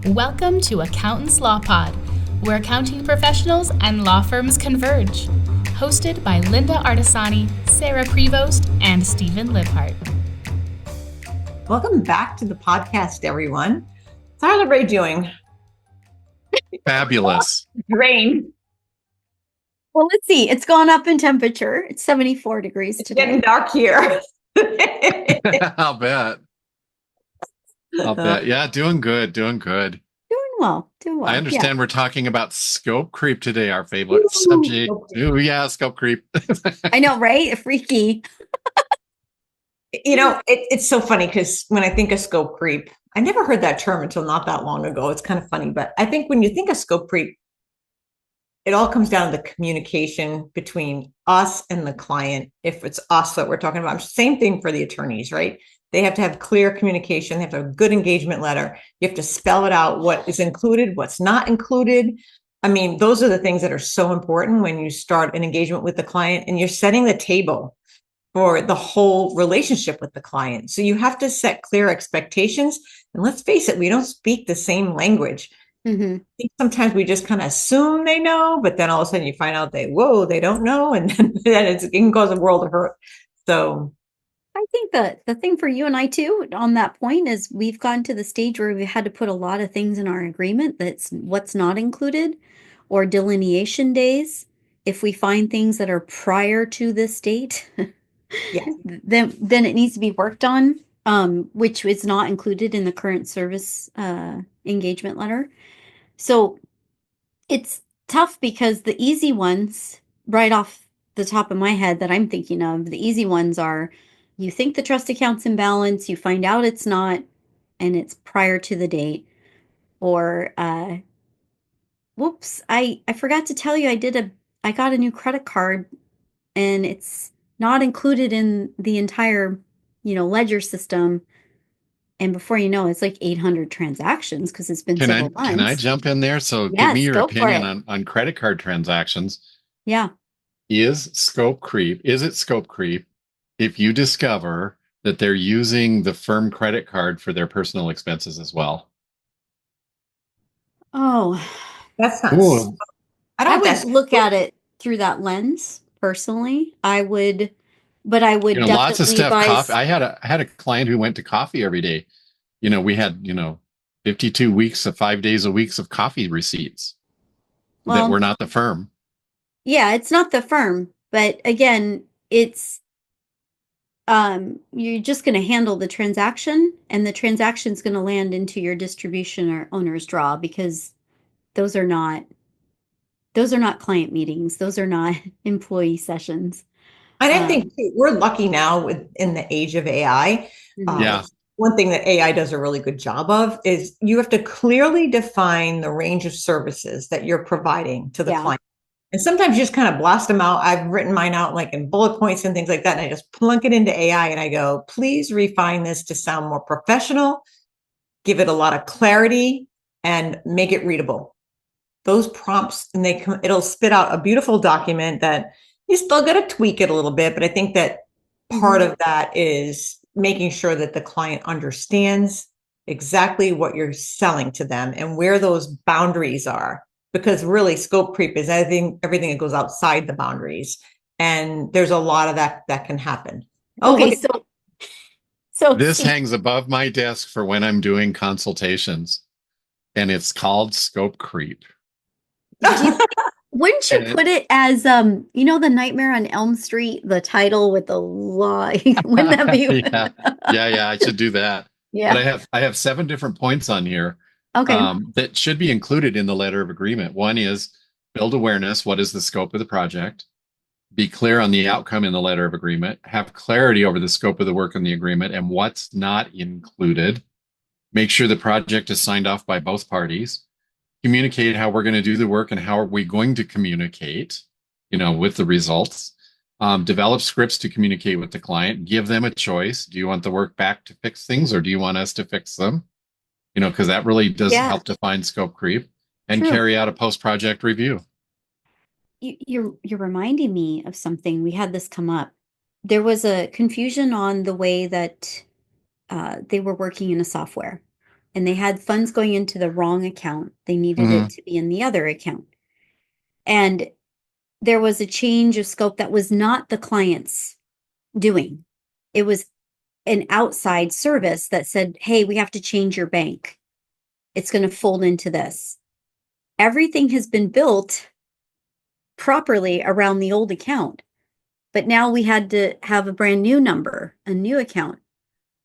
Welcome to Accountants Law Pod, where accounting professionals and law firms converge. Hosted by Lynda Artesani, Sarah Prevost, and Steve Libhart. Welcome back to the podcast, everyone. How's everybody doing? Fabulous. Rain. Well, let's see. It's gone up in temperature. It's 74 degrees today. It's getting dark here. I'll bet. Yeah, doing good. Doing well. I understand we're talking about scope creep today, our favorite subject. Ooh, yeah, scope creep. I know, right? Freaky. It's so funny because when I think of scope creep, I never heard that term until not that long ago. It's kind of funny, but I think when you think of scope creep, it all comes down to the communication between us and the client. If it's us that we're talking about, same thing for the attorneys, right? They have to have clear communication. They have to have a good engagement letter. You have to spell it out, what is included, what's not included. I mean, those are the things that are so important when you start an engagement with the client and you're setting the table for the whole relationship with the client. So you have to set clear expectations. And let's face it, we don't speak the same language. Mm-hmm. I think sometimes we just kind of assume they know, but then all of a sudden you find out they don't know. And then it can cause a world of hurt. So I think that the thing for you and I too on that point is we've gotten to the stage where we had to put a lot of things in our agreement that's what's not included, or delineation days. If we find things that are prior to this date, yeah, then it needs to be worked on, which is not included in the current service engagement letter. So it's tough because the easy ones, right off the top of my head that I'm thinking of, the easy ones are, you think the trust account's in balance, you find out it's not, and it's prior to the date. Or, whoops, I forgot to tell you, I got a new credit card and it's not included in the entire, ledger system. And before you know, it's like 800 transactions because it's been several months. Can I jump in there? So give me your opinion on credit card transactions. Yeah. Is it scope creep if you discover that they're using the firm credit card for their personal expenses as well? Oh, that's not. Ooh. I would look at it through that lens personally. I would definitely lots of stuff. advise. I had a client who went to coffee every day. We had 52 weeks of 5 days a week of coffee receipts that were not the firm. Yeah, it's not the firm, but again, it's you're just going to handle the transaction, and the transaction's going to land into your distribution or owner's draw because those are not client meetings. Those are not employee sessions. And I think we're lucky now in the age of AI. Yeah. One thing that AI does a really good job of is you have to clearly define the range of services that you're providing to the client. And sometimes you just kind of blast them out. I've written mine out like in bullet points and things like that. And I just plunk it into AI and I go, please refine this to sound more professional, give it a lot of clarity, and make it readable. Those prompts, and it'll spit out a beautiful document that you still got to tweak it a little bit. But I think that part of that is making sure that the client understands exactly what you're selling to them and where those boundaries are. Because really scope creep is everything that goes outside the boundaries. And there's a lot of that can happen. Okay. So this hangs above my desk for when I'm doing consultations, and it's called scope creep. Wouldn't you put it as, the Nightmare on Elm Street, the title with the law? Wouldn't that be? Yeah, I should do that. Yeah. But I have 7 different points on here. Okay. That should be included in the letter of agreement. One is build awareness. What is the scope of the project? Be clear on the outcome in the letter of agreement. Have clarity over the scope of the work in the agreement and what's not included. Make sure the project is signed off by both parties. Communicate how we're going to do the work and how are we going to communicate, with the results. Develop scripts to communicate with the client. Give them a choice. Do you want the work back to fix things or do you want us to fix them? Because that really does help define scope creep and carry out a post-project review. You're reminding me of something. We had this come up. There was a confusion on the way that they were working in a software. and they had funds going into the wrong account. They needed it to be in the other account. And there was a change of scope that was not the client's doing. It was an outside service that said, hey, we have to change your bank. It's going to fold into this. Everything has been built properly around the old account, but now we had to have a brand new number, a new account.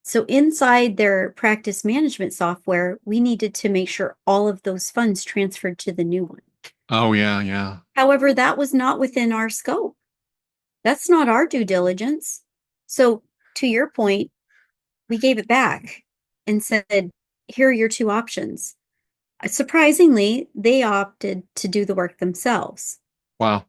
So inside their practice management software, we needed to make sure all of those funds transferred to the new one. Oh, yeah, yeah. However, that was not within our scope. That's not our due diligence. So to your point, we gave it back and said, here are your two options. Surprisingly, they opted to do the work themselves. Wow.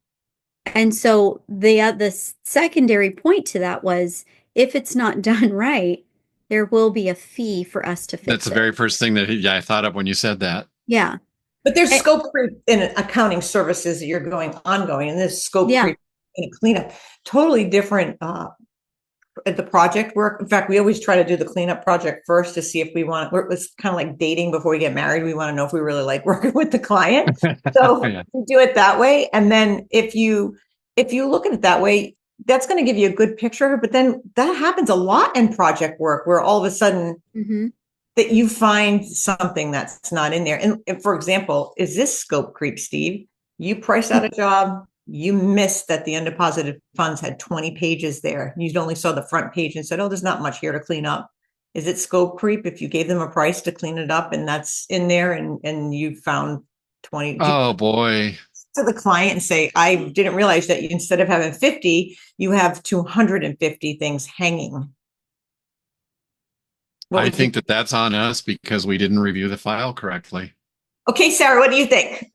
And so the secondary point to that was, if it's not done right, there will be a fee for us to fix it. That's the very first thing that I thought of when you said that. Yeah. But there's scope creep in accounting services that you're going ongoing, and there's scope creep in a cleanup. Totally different at the project work. In fact, we always try to do the cleanup project first to see if we want. It's kind of like dating before we get married. We want to know if we really like working with the client. So we do it that way. And then if you look at it that way, that's going to give you a good picture of it. But then that happens a lot in project work, where all of a sudden that you find something that's not in there. And for example, is this scope creep, Steve? You priced out a job. You missed that the undeposited funds had 20 pages there. You only saw the front page and said, oh, there's not much here to clean up. Is it scope creep if you gave them a price to clean it up and that's in there and you found 20? Oh, boy. To the client and say, I didn't realize that instead of having 50, you have 250 things hanging. I think that's on us because we didn't review the file correctly. Okay, Sarah, what do you think?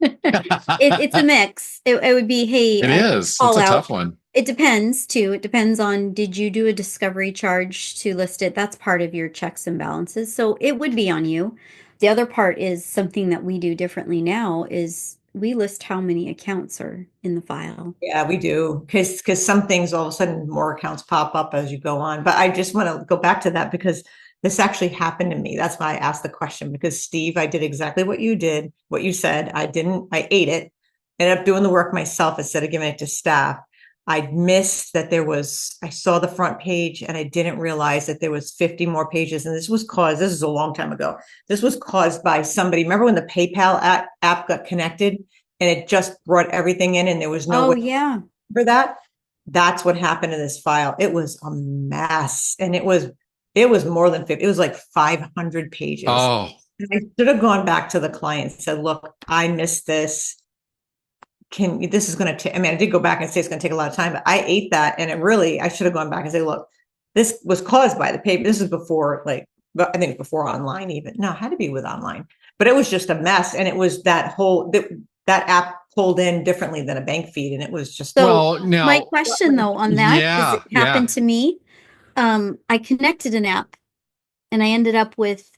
It's a mix. It would be, hey, it is. It's a tough one. It depends too. It depends on, did you do a discovery charge to list it? That's part of your checks and balances. So it would be on you. The other part is something that we do differently now is we list how many accounts are in the file. Yeah, we do. Because some things, all of a sudden, more accounts pop up as you go on. But I just want to go back to that because this actually happened to me. That's why I asked the question, because Steve, I did exactly what you did, what you said. I ate it, ended up doing the work myself instead of giving it to staff. I missed that I saw the front page and I didn't realize that there was 50 more pages. And this is a long time ago. This was caused by somebody. Remember when the PayPal app got connected and it just brought everything in and there was no way for that? That's what happened in this file. It was a mess. And it was more than 50. It was like 500 pages. Oh, and I should have gone back to the client and said, look, I missed this. This is going to take, I did go back and say it's going to take a lot of time, but I ate that. And I should have gone back and say, look, this was caused by the paper. This is before, I think before online even. No, it had to be with online, but it was just a mess. And it was that app pulled in differently than a bank feed. And it was just. So my question though on that, because it happened to me. I connected an app and I ended up with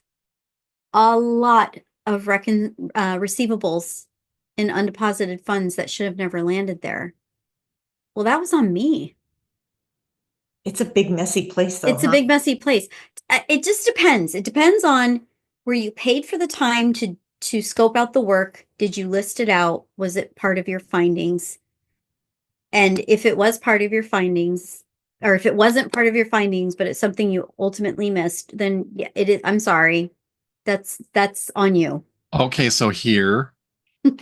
a lot of receivables in undeposited funds that should have never landed there. Well, that was on me. It's a big, messy place, though. It's a big, messy place. It just depends. It depends on where you paid for the time to scope out the work. Did you list it out? Was it part of your findings? And if it was part of your findings, or if it wasn't part of your findings, but it's something you ultimately missed, then yeah, it is. I'm sorry. That's on you. Okay, so here,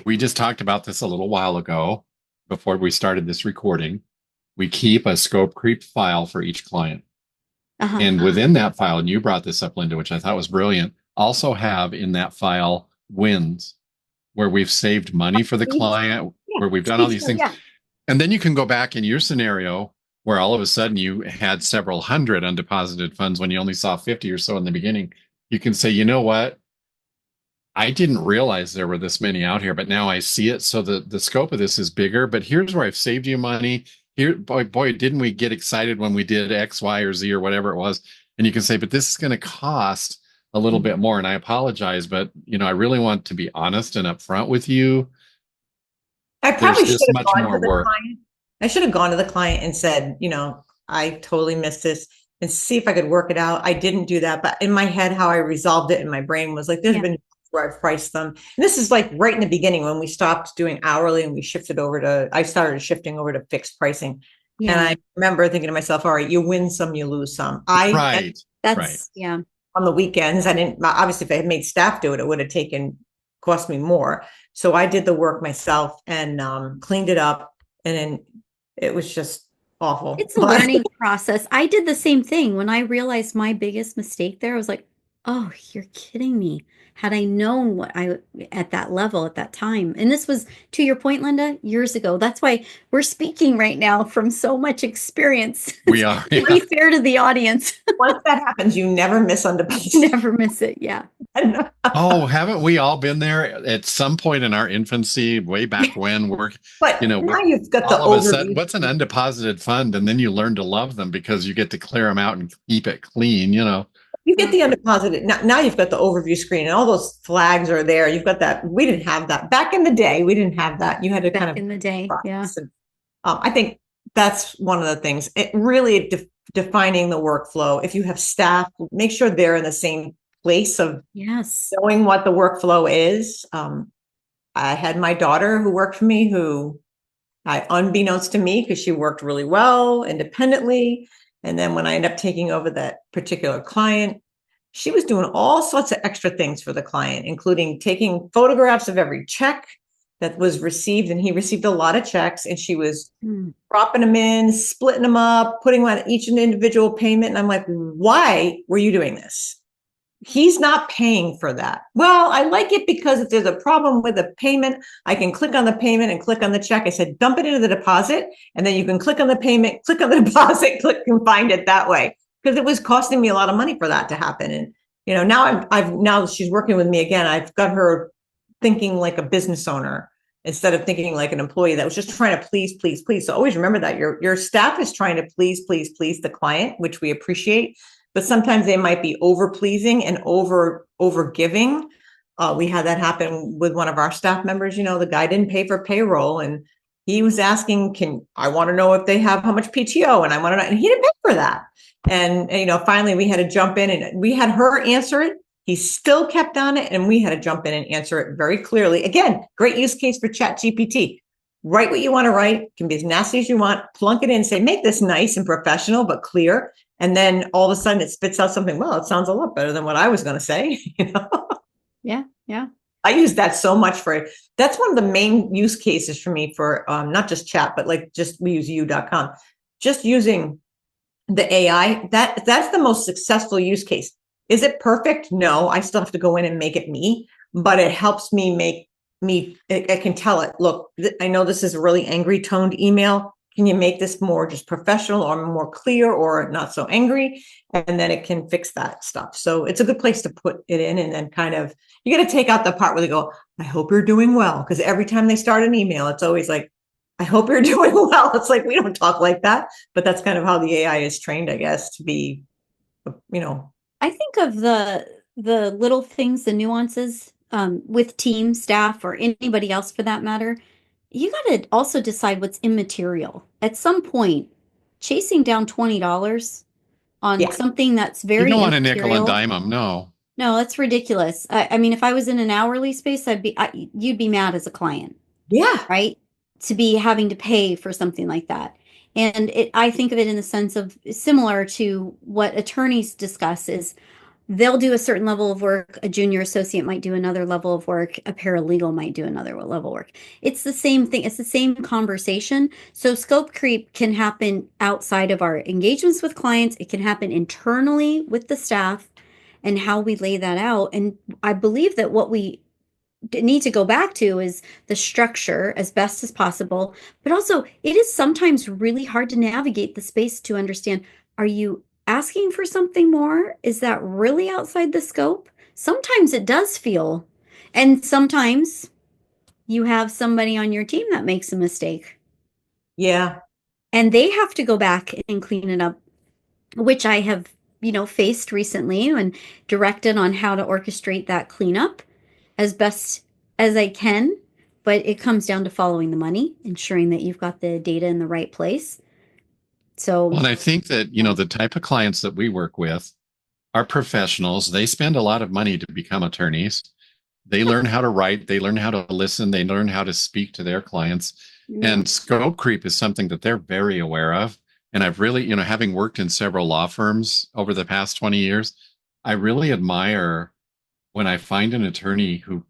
we just talked about this a little while ago before we started this recording. We keep a scope creep file for each client. And within that file, and you brought this up, Lynda, which I thought was brilliant, also have in that file wins where we've saved money for the client, where we've done all these things. Yeah. And then you can go back in your scenario where all of a sudden you had several hundred undeposited funds when you only saw 50 or so in the beginning. You can say, you know what? I didn't realize there were this many out here, but now I see it. So the scope of this is bigger, but here's where I've saved you money. Here, boy, didn't we get excited when we did X, Y, or Z or whatever it was. And you can say, but this is going to cost a little bit more. And I apologize, but I really want to be honest and upfront with you. I probably should have gone to the client. I should have gone to the client and said, I totally missed this. and see if I could work it out. I didn't do that, but in my head, how I resolved it in my brain was like, there's been where I've priced them. And this is like right in the beginning when we stopped doing hourly and I started shifting over to fixed pricing. Yeah. And I remember thinking to myself, all right, you win some, you lose some. On the weekends, I didn't, obviously if I had made staff do it, it would have cost me more. So I did the work myself and cleaned it up, and then it was just awful. It's a learning process. I did the same thing. When I realized my biggest mistake there, I was like, oh, you're kidding me. Had I known what at that level at that time. And this was, to your point, Lynda, years ago. That's why we're speaking right now from so much experience. We are. To be fair to the audience. Once that happens, you never miss undeposited. Never miss it. Yeah. Oh, haven't we all been there at some point in our infancy, way back when but now you've got the all of a sudden, what's an undeposited fund? And then you learn to love them because you get to clear them out and keep it clean, You get the undeposited. Now you've got the overview screen and all those flags are there. You've got that. We didn't have that. Back in the day, we didn't have that. You had to in the day. Yeah. And, I think that's one of the things. It really defining the workflow. If you have staff, make sure they're in the same place of knowing what the workflow is. I had my daughter who worked for me unbeknownst to me, because she worked really well independently. And then when I ended up taking over that particular client, she was doing all sorts of extra things for the client, including taking photographs of every check that was received. And he received a lot of checks, and she was dropping them in, splitting them up, putting on each individual payment. And I'm like, why were you doing this? He's not paying for that. Well, I like it because if there's a problem with a payment, I can click on the payment and click on the check. I said, dump it into the deposit, and then you can click on the payment, click on the deposit, click and find it that way. Because it was costing me a lot of money for that to happen. And, now she's working with me again. I've got her thinking like a business owner instead of thinking like an employee that was just trying to please, please, please. So always remember that your staff is trying to please, please, please the client, which we appreciate. But sometimes they might be over pleasing and over giving. We had that happen with one of our staff members. The guy didn't pay for payroll, and he was asking, I want to know if they have how much PTO, and I want to know, and he didn't pay for that. And finally we had to jump in, and we had her answer it. He still kept on it, and we had to jump in and answer it very clearly. Again, great use case for ChatGPT. Write what you want to write. It can be as nasty as you want. Plunk it in, say, make this nice and professional, but clear. And then all of a sudden it spits out something, well, it sounds a lot better than what I was going to say. Yeah. Yeah. I use that so much that's one of the main use cases for me for not just chat, but we use you.com. Just using the AI, that's the most successful use case. Is it perfect? No, I still have to go in and make it me, but it helps me I can tell it, look, I know this is a really angry toned email. Can you make this more just professional or more clear or not so angry? And then it can fix that stuff. So it's a good place to put it in. And then you got to take out the part where they go, I hope you're doing well. Because every time they start an email, it's always like, I hope you're doing well. It's like, we don't talk like that, but that's kind of how the AI is trained, I guess, to be, I think of the little things, the nuances with team, staff, or anybody else for that matter. You got to also decide what's immaterial. At some point, chasing down $20 on something that's very You don't want to nickel and dime them, no. No, that's ridiculous. I mean, if I was in an hourly space, you'd be mad as a client. Yeah. Right? To be having to pay for something like that. And I think of it in the sense of similar to what attorneys discuss is they'll do a certain level of work. A junior associate might do another level of work. A paralegal might do another level of work. It's the same thing. It's the same conversation. So scope creep can happen outside of our engagements with clients. It can happen internally with the staff and how we lay that out. And I believe that what we need to go back to is the structure as best as possible. But also, it is sometimes really hard to navigate the space to understand, are you asking for something more? Is that really outside the scope? Sometimes it does feel, and sometimes you have somebody on your team that makes a mistake. Yeah. And they have to go back and clean it up, which I have, faced recently and directed on how to orchestrate that cleanup as best as I can. But it comes down to following the money, ensuring that you've got the data in the right place. So, Well, and I think that, the type of clients that we work with are professionals. They spend a lot of money to become attorneys. They learn how to write, they learn how to listen, they learn how to speak to their clients. yeah. And scope creep is something that they're very aware of. And I've really, having worked in several law firms over the past 20 years, I really admire when I find an attorney who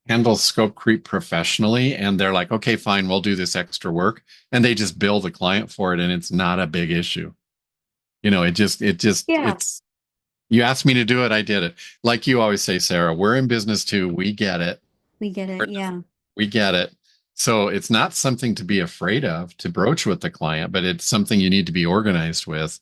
handles scope creep professionally and they're like, okay, fine, we'll do this extra work. And they just bill the client for it and it's not a big issue. Yeah. It's, you asked me to do it, I did it. Like you always say, Sarah, we're in business too. We get it. We get it. Yeah. We get it. So it's not something to be afraid of to broach with the client, but it's something you need to be organized with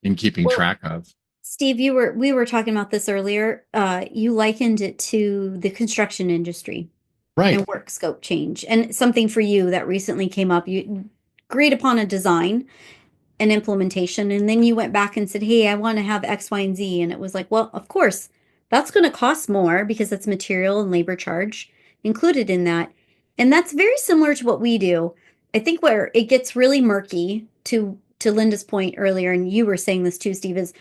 in keeping track of. Steve, we were talking about this earlier. You likened it to the construction industry, right? And work scope change, and something for you that recently came up. You agreed upon a design and implementation, and then you went back and said, "Hey, I want to have X, Y, and Z," and it was like, well, of course, that's going to cost more because that's material and labor charge included in that, and that's very similar to what we do. I think where it gets really murky to Lynda's point earlier, and you were saying this too, Steve, is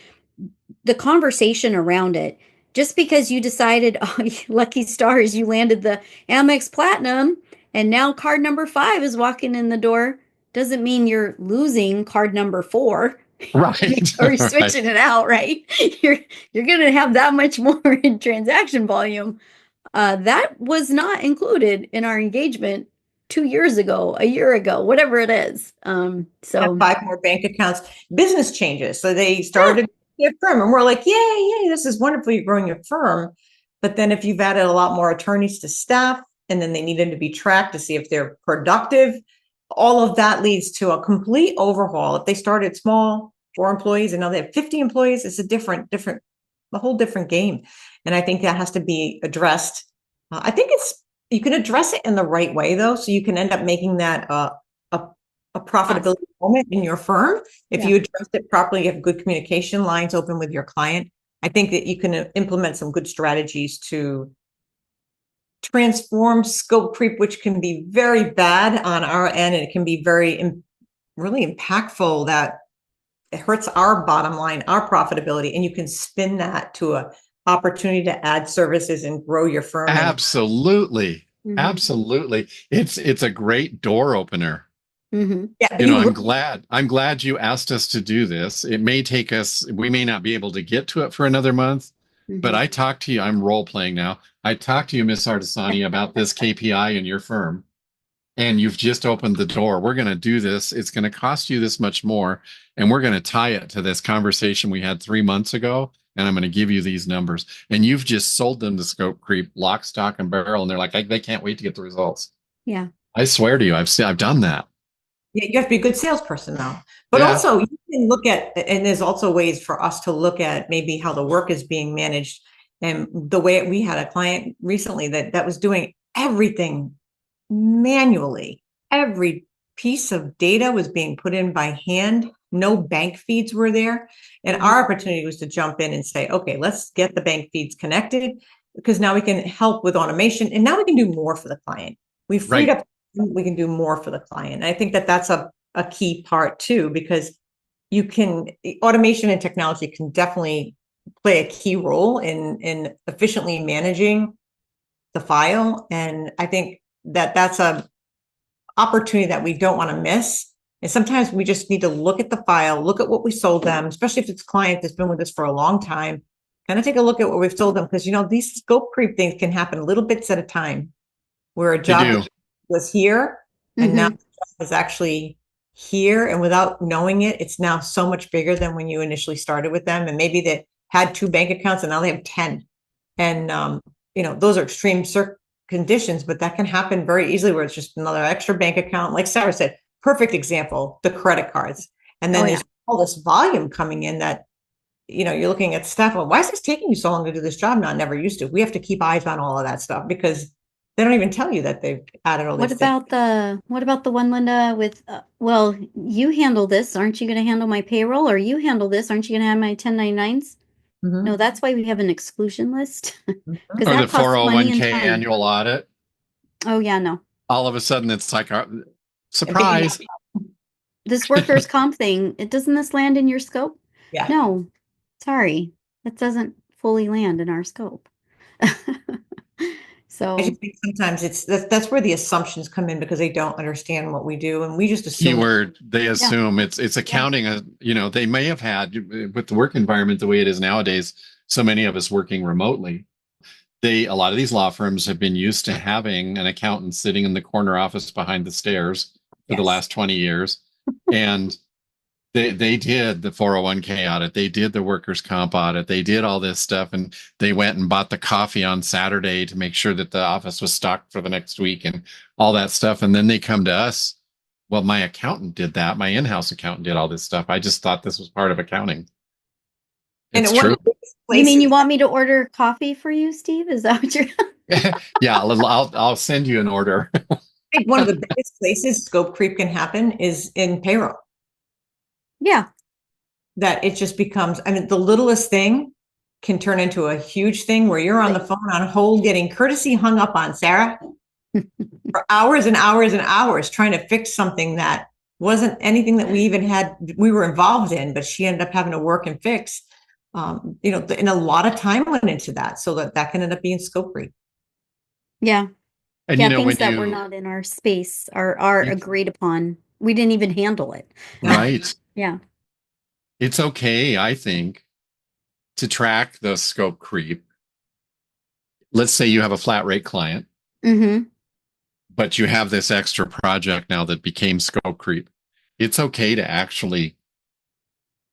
the conversation around it. Just because you decided, oh, lucky stars, you landed the Amex Platinum, and now card number 5 is walking in the door, doesn't mean you're losing card number 4. Right. Or you're switching it out, right? You're going to have that much more in transaction volume. That was not included in our engagement 2 years ago, a year ago, whatever it is. So 5 more bank accounts, business changes. So they started their firm and we're like, yay, this is wonderful. You're growing your firm. But then if you've added a lot more attorneys to staff and then they need them to be tracked to see if they're productive, all of that leads to a complete overhaul. If they started small, 4 employees and now they have 50 employees, it's a whole different game. And I think that has to be addressed. I think you can address it in the right way though. So you can end up making that a profitability moment in your firm. If you address it properly, you have good communication lines open with your client. I think that you can implement some good strategies to transform scope creep, which can be very bad on our end. And it can be really impactful that it hurts our bottom line, our profitability. And you can spin that to a opportunity to add services and grow your firm. Absolutely. Absolutely. It's a great door opener. Mm-hmm. Yeah, I'm glad you asked us to do this. It may take us, we may not be able to get to it for another month, but I talked to you, I'm role playing now. I talked to you, Miss Artesani, about this KPI in your firm, and you've just opened the door. We're going to do this. It's going to cost you this much more, and we're going to tie it to this conversation we had 3 months ago, and I'm going to give you these numbers. And you've just sold them the scope creep, lock, stock, and barrel, and they're like, they can't wait to get the results. Yeah. I swear to you, I've done that. Yeah, you have to be a good salesperson though. But also you can look at, and there's also ways for us to look at maybe how the work is being managed. And the way we had a client recently that was doing everything manually. Every piece of data was being put in by hand. No bank feeds were there. And our opportunity was to jump in and say, okay, let's get the bank feeds connected because now we can help with automation and now we can do more for the client. We freed up, we can do more for the client. And I think that that's a key part too, because automation and technology can definitely play a key role in efficiently managing the file. And I think that that's a opportunity that we don't want to miss. And sometimes we just need to look at the file, look at what we sold them, especially if it's a client that's been with us for a long time, kind of take a look at what we've sold them. Because, these scope creep things can happen little bits at a time where a job was here and now the job is actually here. And without knowing it, it's now so much bigger than when you initially started with them. And maybe they had 2 bank accounts and now they have 10. And, those are extreme conditions, but that can happen very easily where it's just another extra bank account. Like Sarah said, perfect example, the credit cards. And then there's all this volume coming in that, you're looking at staff. Well, why is this taking you so long to do this job? Not never used to. We have to keep eyes on all of that stuff because they don't even tell you that they've added all these What about the one, Lynda, with, you handle this. Aren't you going to handle my payroll? Or you handle this. Aren't you going to have my 1099s? No, that's why we have an exclusion list. Or the 401k annual audit. Oh, yeah, no. All of a sudden, it's like, surprise. this workers' comp thing, doesn't this land in your scope? Yeah. No, sorry, that doesn't fully land in our scope. So I just think sometimes that's where the assumptions come in because they don't understand what we do, and we just assume. Keyword, they assume it's accounting. They may have had, with the work environment the way it is nowadays, so many of us working remotely. A lot of these law firms have been used to having an accountant sitting in the corner office behind the stairs for the last 20 years. And they did the 401k audit. They did the workers' comp audit. They did all this stuff. And they went and bought the coffee on Saturday to make sure that the office was stocked for the next week and all that stuff. And then they come to us. Well, my accountant did that. My in-house accountant did all this stuff. I just thought this was part of accounting. It's true. You mean you want me to order coffee for you, Steve? Is that what you're? Yeah, I'll send you an order. I think one of the biggest places scope creep can happen is in payroll. Yeah. That it just becomes, the littlest thing can turn into a huge thing where you're on the phone on hold getting courtesy hung up on, Sarah, for hours and hours and hours trying to fix something that wasn't anything that we were involved in, but she ended up having to work and fix. And a lot of time went into that, so that can end up being scope creep. Yeah. And things that were not in our space are agreed upon. We didn't even handle it. Right. Yeah. It's okay, I think, to track the scope creep. Let's say you have a flat rate client, but you have this extra project now that became scope creep. It's okay to actually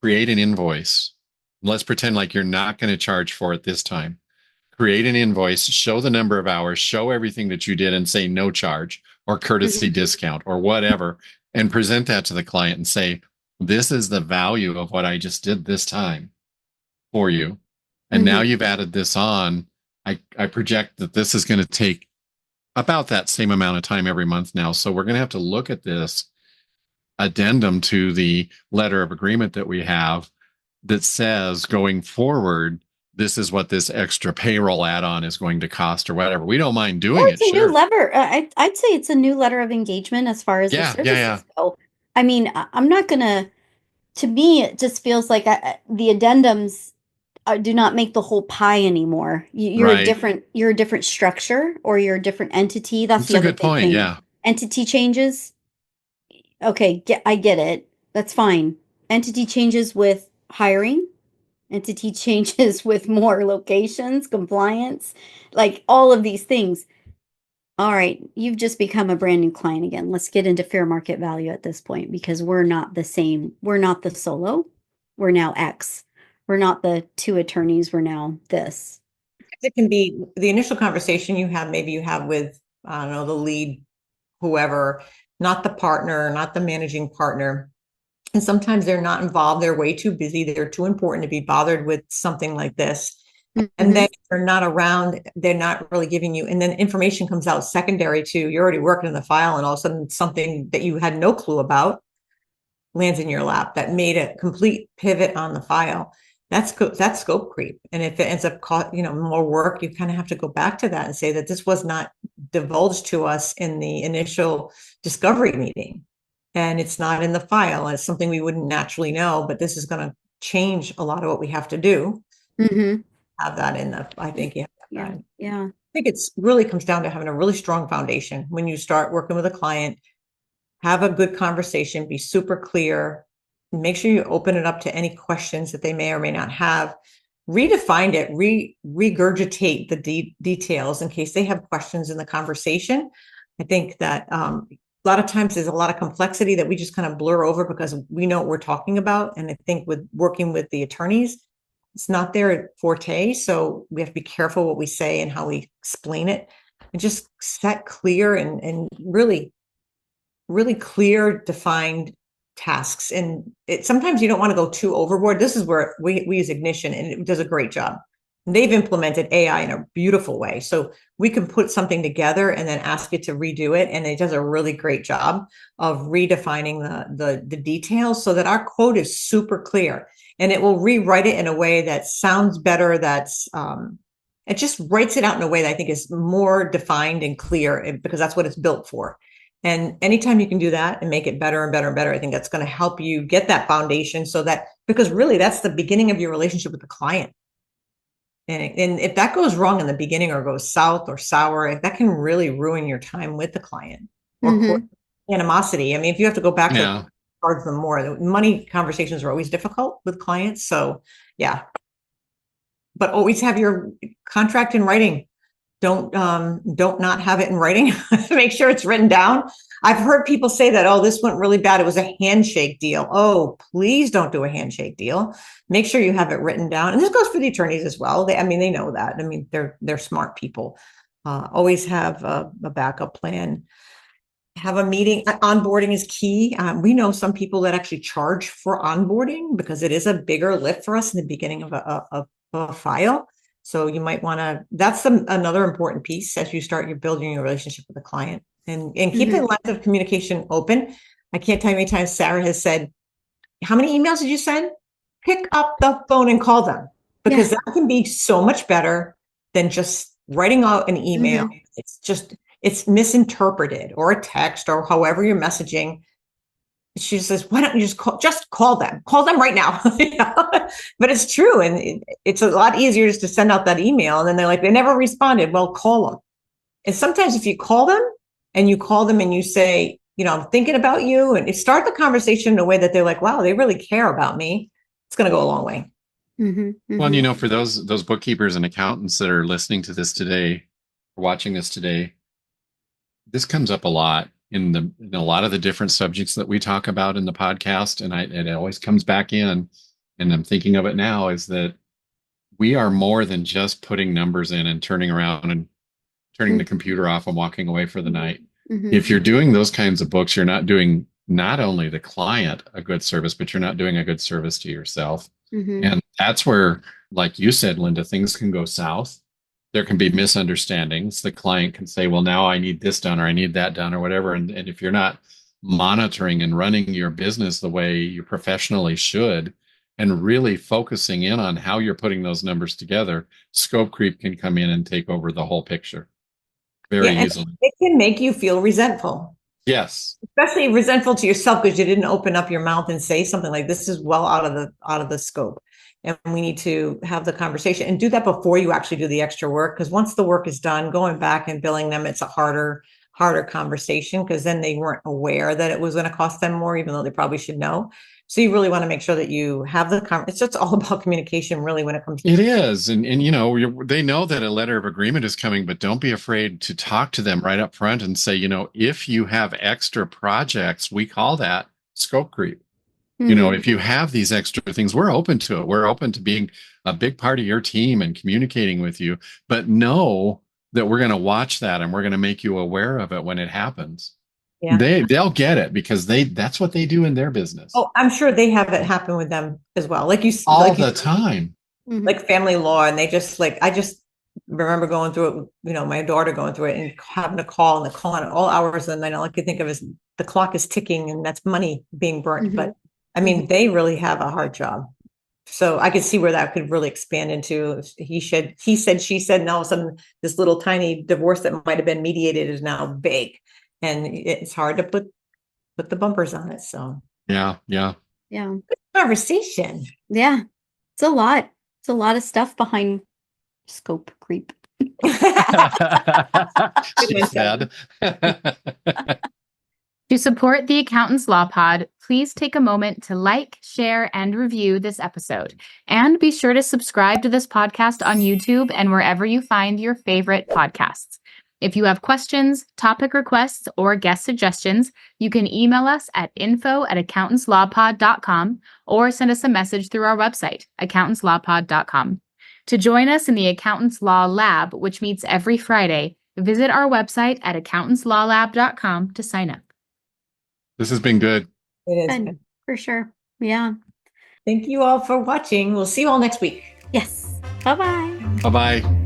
create an invoice. Let's pretend like you're not going to charge for it this time. Create an invoice, show the number of hours, show everything that you did and say no charge or courtesy discount or whatever, and present that to the client and say, this is the value of what I just did this time for you. And now you've added this on. I project that this is going to take about that same amount of time every month now. So we're going to have to look at this addendum to the letter of agreement that we have that says going forward, this is what this extra payroll add-on is going to cost or whatever. We don't mind doing it. It's a new letter. I'd say it's a new letter of engagement as far as the services go. I'm not going to me, it just feels like the addendums do not make the whole pie anymore. You're a different structure or you're a different entity. That's the other good point. thing. Yeah. Entity changes. Okay. I get it. That's fine. Entity changes with hiring. Entity changes with more locations, compliance, like all of these things. All right, you've just become a brand new client again. Let's get into fair market value at this point because we're not the same. We're not the solo. We're now X. We're not the two attorneys. We're now this. It can be the initial conversation maybe you have with, I don't know, the lead, whoever, not the partner, not the managing partner. And sometimes they're not involved. They're way too busy. They're too important to be bothered with something like this. And then they're not around. They're not really giving you. And then information comes out secondary to you're already working in the file. And all of a sudden something that you had no clue about lands in your lap that made a complete pivot on the file. That's scope creep. And if it ends up more work, you kind of have to go back to that and say that this was not divulged to us in the initial discovery meeting. And it's not in the file. And it's something we wouldn't naturally know, but this is going to change a lot of what we have to do. Have that in I think you have that. Yeah. I think it's really comes down to having a really strong foundation. When you start working with a client, have a good conversation, be super clear, make sure you open it up to any questions that they may or may not have. Redefine it, regurgitate the details in case they have questions in the conversation. I think that a lot of times there's a lot of complexity that we just kind of blur over because we know what we're talking about. And I think with working with the attorneys, it's not their forte. So we have to be careful what we say and how we explain it and just set clear and really, really clear, defined tasks. And sometimes you don't want to go too overboard. This is where we use Ignition and it does a great job. And they've implemented AI in a beautiful way. So we can put something together and then ask it to redo it. And it does a really great job of redefining the details so that our quote is super clear. And it will rewrite it in a way that sounds better. It just writes it out in a way that I think is more defined and clear because that's what it's built for. And anytime you can do that and make it better and better and better, I think that's going to help you get that foundation because really that's the beginning of your relationship with the client. And if that goes wrong in the beginning or goes south or sour, that can really ruin your time with the client or animosity. I mean, if you have to go back to charge them more, money conversations are always difficult with clients. So yeah, but always have your contract in writing. Don't not have it in writing. Make sure it's written down. I've heard people say that, oh, this went really bad. It was a handshake deal. Oh, please don't do a handshake deal. Make sure you have it written down. And this goes for the attorneys as well. They know that. I mean, they're smart people. Always have a backup plan. Have a meeting. Onboarding is key. We know some people that actually charge for onboarding because it is a bigger lift for us in the beginning of a file. So you might want to, that's another important piece as you start building your relationship with the client and keep the lines of communication open. I can't tell you how many times Sarah has said, how many emails did you send? Pick up the phone and call them because that can be so much better than just writing out an email. It's misinterpreted or a text or however you're messaging. She says, why don't you just call them right now. But it's true. And it's a lot easier just to send out that email. And then they're like, they never responded. Well, call them. And sometimes if you call them and you say, I'm thinking about you and start the conversation in a way that they're like, wow, they really care about me. It's going to go a long way. Well, for those bookkeepers and accountants that are listening to this today, or watching this today, this comes up a lot in a lot of the different subjects that we talk about in the podcast. And it always comes back in, and I'm thinking of it now, is that we are more than just putting numbers in and turning around and turning the computer off and walking away for the night. If you're doing those kinds of books, you're not doing not only the client a good service, but you're not doing a good service to yourself. And that's where, like you said, Lynda, things can go south. There can be misunderstandings. The client can say, well, now I need this done or I need that done or whatever. And if you're not monitoring and running your business the way you professionally should and really focusing in on how you're putting those numbers together, scope creep can come in and take over the whole picture very easily. It can make you feel resentful. Yes. Especially resentful to yourself because you didn't open up your mouth and say something like, this is well out of the scope. And we need to have the conversation and do that before you actually do the extra work. Because once the work is done, going back and billing them, it's a harder conversation because then they weren't aware that it was going to cost them more, even though they probably should know. So you really want to make sure that you have it's just all about communication, really, when it comes to it is. And they know that a letter of agreement is coming, but don't be afraid to talk to them right up front and say, if you have extra projects, we call that scope creep. If you have these extra things, we're open to it. We're open to being a big part of your team and communicating with you, but know that we're going to watch that and we're going to make you aware of it when it happens. Yeah. They'll get it because that's what they do in their business. Oh, I'm sure they have it happen with them as well. Like all the time, like family law. And they just I just remember going through it, my daughter going through it and having a call and the call at all hours of the night. All I could think of is the clock is ticking and that's money being burnt. But I mean, they really have a hard job. So I could see where that could really expand into he said, she said, and all of a sudden this little tiny divorce that might have been mediated is now big. And it's hard to put the bumpers on it. So yeah. Good conversation. Yeah. It's a lot. It's a lot of stuff behind scope creep. She said. To support the Accountants Law Pod, please take a moment to like, share, and review this episode. And be sure to subscribe to this podcast on YouTube and wherever you find your favorite podcasts. If you have questions, topic requests, or guest suggestions, you can email us at info@accountantslawpod.com or send us a message through our website, accountantslawpod.com. To join us in the Accountants Law Lab, which meets every Friday, visit our website at accountantslawlab.com to sign up. This has been good. It is good. For sure. Yeah. Thank you all for watching. We'll see you all next week. Yes. Bye-bye. Bye-bye.